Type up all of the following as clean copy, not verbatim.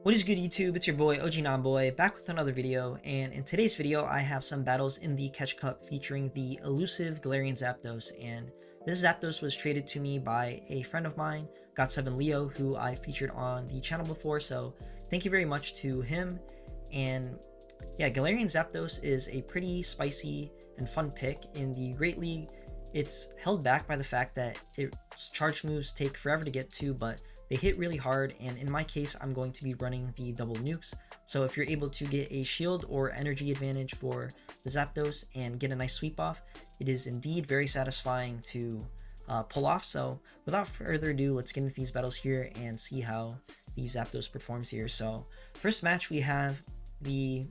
What is good, YouTube? It's your boy OG Nonboy back with another video, and in today's video I have some battles in the Catch Cup featuring the elusive GALARIAN ZAPDOS, and this ZAPDOS was traded to me by a friend of mine, Got7 Leo, who I featured on the channel before, so thank you very much to him. And yeah, GALARIAN ZAPDOS is a pretty spicy and fun pick in the Great League. It's held back by the fact that its charge moves take forever to get to, but they hit really hard, and in my case I'm going to be running the double nukes. So if you're able to get a shield or energy advantage for the Zapdos and get a nice sweep off, it is indeed very satisfying to pull off. So without further ado, let's get into these battles here and see how the Zapdos performs here. So first match we have the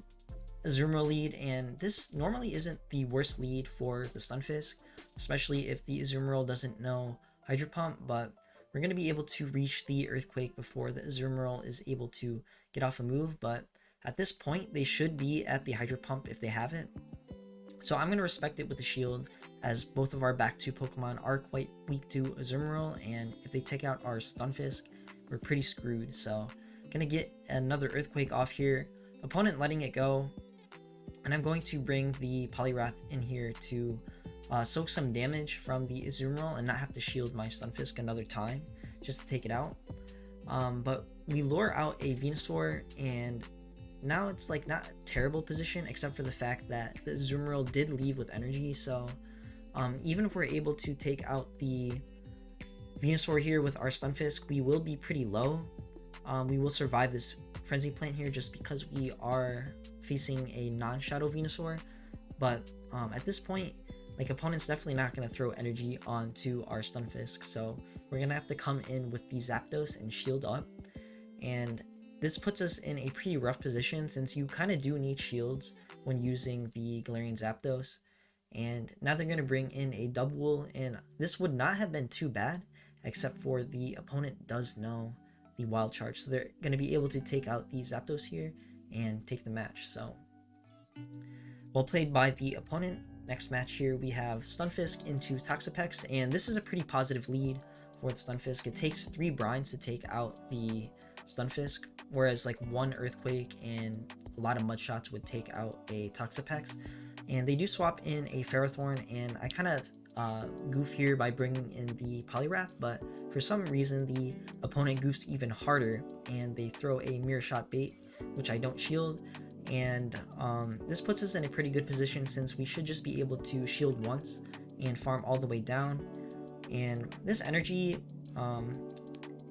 Azumarill lead, and this normally isn't the worst lead for the Stunfisk, especially if the Azumarill doesn't know Hydro Pump, but we're going to be able to reach the Earthquake before the Azumarill is able to get off a move, but at this point they should be at the Hydro Pump if they haven't. So I'm going to respect it with the shield, as both of our back two Pokemon are quite weak to Azumarill, and if they take out our Stunfisk, we're pretty screwed. So going to get another Earthquake off here, opponent letting it go, and I'm going to bring the Poliwrath in here to soak some damage from the Azumarill and not have to shield my Stunfisk another time just to take it out. But we lure out a Venusaur, and now it's like not a terrible position except for the fact that the Azumarill did leave with energy. So even if we're able to take out the Venusaur here with our Stunfisk, we will be pretty low. We will survive this Frenzy Plant here just because we are facing a non-Shadow Venusaur, but at this point, like, opponent's definitely not going to throw energy onto our Stunfisk, so we're going to have to come in with the Zapdos and shield up, and this puts us in a pretty rough position since you kind of do need shields when using the GALARIAN Zapdos. And now they're going to bring in a double, and this would not have been too bad except for the opponent does know the Wild Charge, so they're going to be able to take out the Zapdos here and take the match. So well played by the opponent. Next match here we have Stunfisk into Toxapex, and this is a pretty positive lead for the Stunfisk. It takes 3 brines to take out the Stunfisk, whereas like 1 Earthquake and a lot of Mud Shots would take out a Toxapex. And they do swap in a Ferrothorn, and I kind of goof here by bringing in the Poliwrath, but for some reason the opponent goofs even harder and they throw a Mirror Shot bait, which I don't shield. And this puts us in a pretty good position since we should just be able to shield once and farm all the way down. And this energy,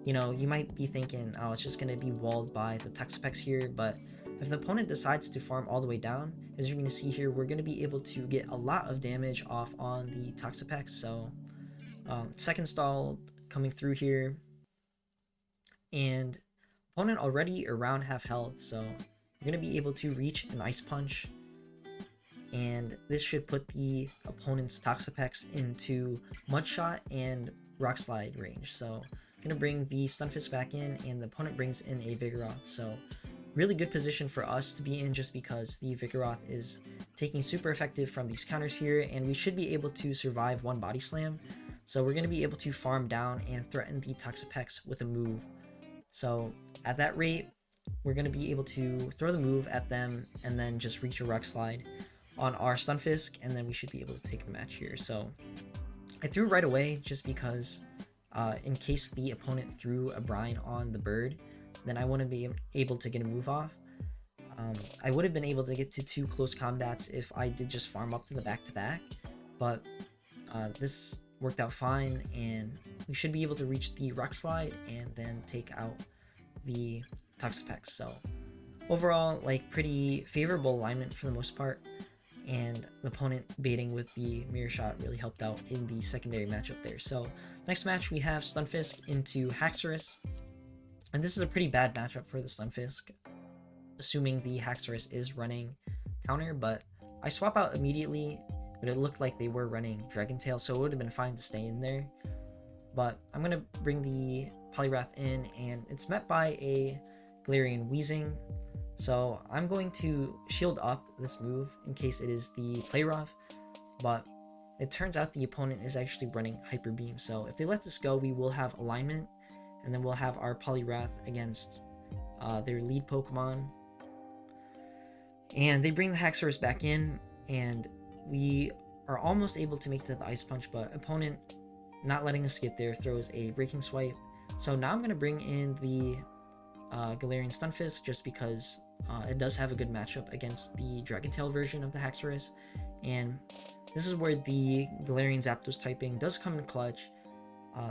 you know, you might be thinking, oh, it's just going to be walled by the Toxapex here, but if the opponent decides to farm all the way down, as you're going to see here, we're going to be able to get a lot of damage off on the Toxapex. So second stall coming through here, and opponent already around half health, so we're going to be able to reach an Ice Punch, and this should put the opponent's Toxapex into Mud Shot and Rock Slide range. So I'm going to bring the Stunfisk back in, and the opponent brings in a Vigoroth. So really good position for us to be in just because the Vigoroth is taking super effective from these counters here, and we should be able to survive 1 Body Slam. So we're going to be able to farm down and threaten the Toxapex with a move. So at that rate, we're going to be able to throw the move at them and then just reach a Rock Slide on our Stunfisk, and then we should be able to take the match here. So I threw right away just because in case the opponent threw a brine on the bird, then I wouldn't be able to get a move off. I would have been able to get to 2 close combats if I did just farm up to the back-to-back, but this worked out fine, and we should be able to reach the Rock Slide and then take out the Toxapex. So overall, like, pretty favorable alignment for the most part, and the opponent baiting with the Mirror Shot really helped out in the secondary matchup there. So next match we have Stunfisk into Haxorus, and this is a pretty bad matchup for the Stunfisk, assuming the Haxorus is running counter, but I swap out immediately, but it looked like they were running Dragon Tail, so it would have been fine to stay in there. But I'm going to bring the Poliwrath in, and it's met by a GALARIAN Weezing, so I'm going to shield up this move in case it is the Playrough, but it turns out the opponent is actually running Hyper Beam, so if they let this go, we will have alignment, and then we'll have our Poliwrath against their lead Pokemon. And they bring the Haxorus back in, and we are almost able to make it to the Ice Punch, but opponent, not letting us get there, throws a Breaking Swipe. So now I'm going to bring in the Galarian Stunfisk, just because it does have a good matchup against the Dragon Tail version of the Haxorus. And this is where the Galarian Zapdos typing does come in clutch,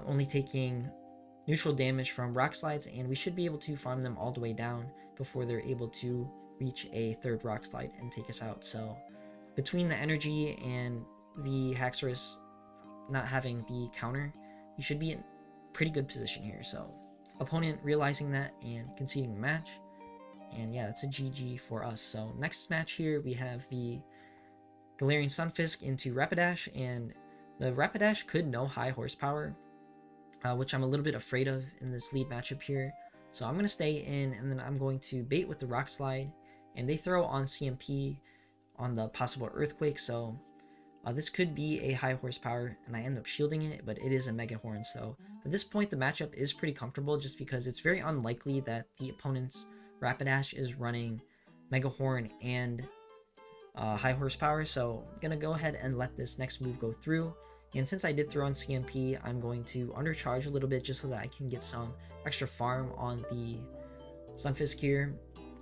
only taking neutral damage from Rock Slides, and we should be able to farm them all the way down before they're able to reach a third Rock Slide and take us out. So between the energy and the Haxorus not having the counter, we should be in pretty good position here. So opponent realizing that and conceding the match, and yeah, that's a GG for us. So next match here, we have the Galarian Stunfisk into Rapidash, and the Rapidash could know high horsepower, which I'm a little bit afraid of in this lead matchup here. So I'm going to stay in, and then I'm going to bait with the Rock Slide, and they throw on CMP on the possible Earthquake. So this could be a high horsepower, and I end up shielding it, but it is a Mega Horn. So at this point, the matchup is pretty comfortable, just because it's very unlikely that the opponent's Rapidash is running Mega Horn and high horsepower. So I'm going to go ahead and let this next move go through. And since I did throw on CMP, I'm going to undercharge a little bit just so that I can get some extra farm on the Stunfisk here.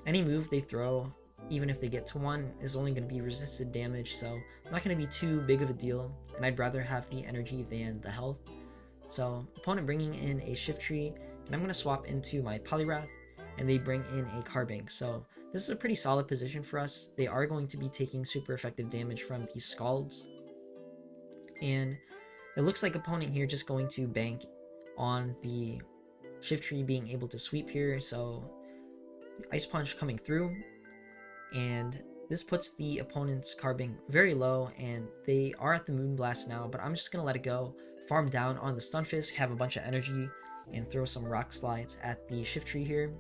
Any move they throw, even if they get to one, is only going to be resisted damage, so not going to be too big of a deal, and I'd rather have the energy than the health. So opponent bringing in a Shiftry, and I'm going to swap into my Poliwrath, and they bring in a Carbink. So this is a pretty solid position for us. They are going to be taking super effective damage from these Scalds, and it looks like opponent here just going to bank on the Shiftry being able to sweep here. So Ice Punch coming through, and this puts the opponent's Carbink very low, and they are at the Moonblast now, but I'm just going to let it go, farm down on the Stunfisk, have a bunch of energy, and throw some Rock Slides at the Shiftry here.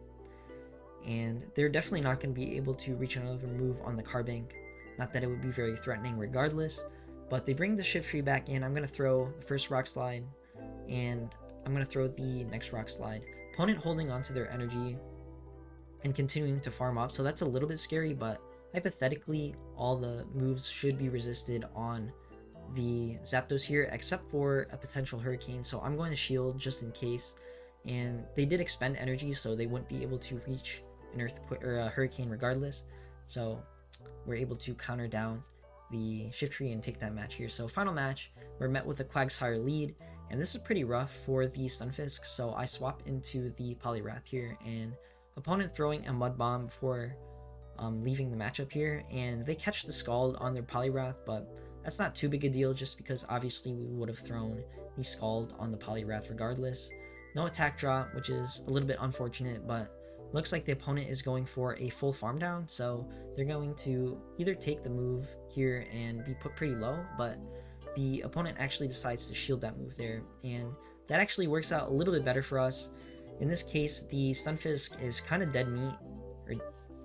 And they're definitely not going to be able to reach another move on the Carbink. Not that it would be very threatening regardless, but they bring the Shiftry back in. I'm going to throw the first Rock Slide, and I'm going to throw the next Rock Slide. Opponent holding onto their energy and continuing to farm up, so that's a little bit scary, but hypothetically all the moves should be resisted on the Zapdos here, except for a potential Hurricane. So I'm going to shield just in case, and they did expend energy, so they wouldn't be able to reach an Earthquake or a Hurricane regardless. So we're able to counter down the Shiftry and take that match here. So final match, we're met with a Quagsire lead, and this is pretty rough for the Stunfisk, so I swap into the Poliwrath here, and opponent throwing a Mud Bomb before leaving the matchup here, and they catch the Scald on their Poliwrath, but that's not too big a deal, just because obviously we would have thrown the Scald on the Poliwrath regardless. No attack drop, which is a little bit unfortunate, but looks like the opponent is going for a full farm down, so they're going to either take the move here and be put pretty low, but the opponent actually decides to shield that move there, and that actually works out a little bit better for us. In this case, the Stunfisk is kind of dead meat, or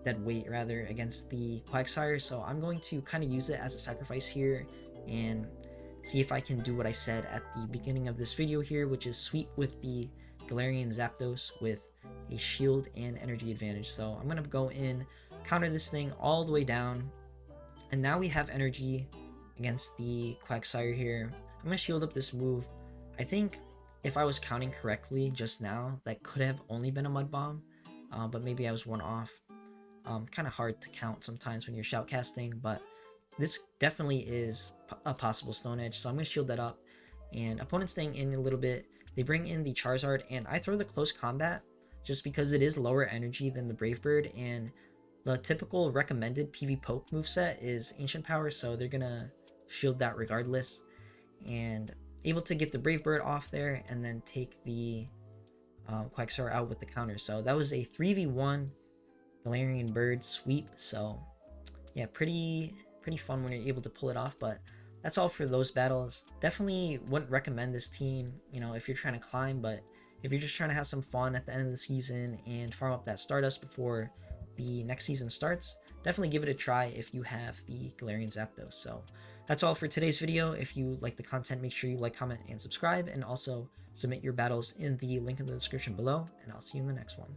dead weight rather, against the Quagsire, so I'm going to kind of use it as a sacrifice here and see if I can do what I said at the beginning of this video here, which is sweep with the Galarian Zapdos with a shield and energy advantage. So I'm going to go in, counter this thing all the way down, and now we have energy against the Quagsire here. I'm going to shield up this move. I think if I was counting correctly just now, that could have only been a Mud Bomb, but maybe I was one off. Kind of hard to count sometimes when you're shoutcasting, but this definitely is a possible Stone Edge, so I'm going to shield that up. And opponent staying in a little bit, they bring in the Charizard, and I throw the Close Combat just because it is lower energy than the Brave Bird, and the typical recommended PV Poke moveset is Ancient Power, so they're going to shield that regardless. And able to get the Brave Bird off there and then take the Quagsire out with the counter. So that was a 3v1 Galarian Bird sweep. So yeah, pretty fun when you're able to pull it off. But that's all for those battles. Definitely wouldn't recommend this team, you know, if you're trying to climb, but if you're just trying to have some fun at the end of the season and farm up that Stardust before the next season starts, definitely give it a try if you have the Galarian Zapdos. So that's all for today's video. If you like the content, make sure you like, comment, and subscribe, and also submit your battles in the link in the description below, and I'll see you in the next one.